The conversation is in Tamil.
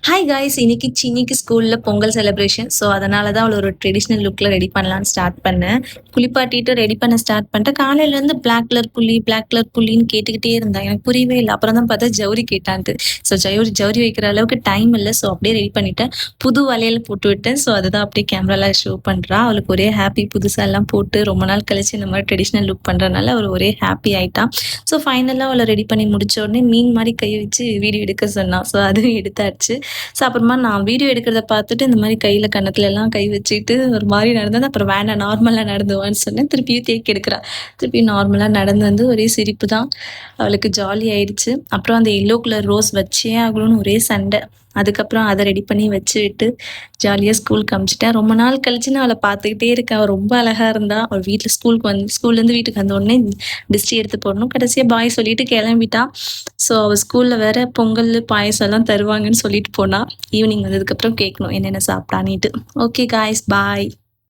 Hi guys! இன்னைக்கு ஸ்கூல்ல பொங்கல் செலிப்ரேஷன். ஸோ, அதனால தான் அவள ஒரு ட்ரெடிஷனல் லுக்ல ரெடி பண்ணலான்னு ஸ்டார்ட் பண்ணேன். குளிப்பாட்டிட்டு ரெடி பண்ண ஸ்டார்ட் பண்ணிட்டேன். காலையிலேருந்து பிளாக் கலர் புள்ளின்னு கேட்டுக்கிட்டே இருந்தா. எனக்கு புரியவே இல்ல. அப்புறம் தான் பார்த்தா ஜவுரி கேட்டான்ட்டு. ஸோ, ஜவுரி வைக்கிற அளவுக்கு டைம் இல்ல. ஸோ, அப்படியே ரெடி பண்ணிட்டேன். புது வளையல் போட்டு விட்டேன். ஸோ, அதுதான் அப்படியே கேமரால ஷோ பண்றா. அவளுக்கு ஒரே ஹாப்பி. புதுசா எல்லாம் போட்டு ரொம்ப நாள் கழிச்சு இந்த மாரி ட்ரெடிஷனல் லுக் பண்றனால அவ ஒரே ஹாப்பி ஆயிட்டா. ஸோ, ஃபைனலா அவள ரெடி பண்ணி முடிச்ச உடனே மீன் மாரி கை வச்சு வீடியோ எடுக்க சொன்னா. ஸோ, அதுவும் எடுத்தாச்சு. ஸோ, அப்புறமா நான் வீடியோ எடுக்கிறத பார்த்துட்டு இந்த மாரி கையில கன்னத்துல எல்லாம் கை வச்சுட்டு ஒரு மாரி நடந்தது. அப்புறம் வேண்டாம் நார்மலா நடந்து வான்னு சொன்னேன். திருப்பியும் தேக்கி எடுக்கிறா. திருப்பியும் நார்மலா நடந்து வந்து ஒரே சிரிப்பு தான். அவளுக்கு ஜாலி ஆயிடுச்சு. அப்புறம் அந்த எல்லோ கலர் ரோஸ் வச்சே ஆகணும்னு ஒரே சண்டை. அதுக்கப்புறம் அத ரெடி பண்ணி வச்சு விட்டு ஜாலியா ஸ்கூலுக்கு அனுப்பிச்சுட்டேன். ரொம்ப நாள் கழிச்சு நான் அவள பார்த்துக்கிட்டே இருக்கேன். அவ ரொம்ப அழகா இருந்தா. அவ வீட்ல ஸ்கூல்லேருந்து வீட்டுக்கு வந்த உடனே டிஸ்டி எடுத்து போடணும். கடைசியா பாய் சொல்லிட்டு கிளம்பிட்டா. ஸோ, அவ ஸ்கூல்ல வேற பொங்கல், பாயாசம் எல்லாம் தருவாங்கன்னு சொல்லிட்டு போனா. ஈவினிங் வந்ததுக்கப்புறம் கேட்கணும் என்னென்ன சாப்பிட்டான்னிட்டு. Okay guys bye.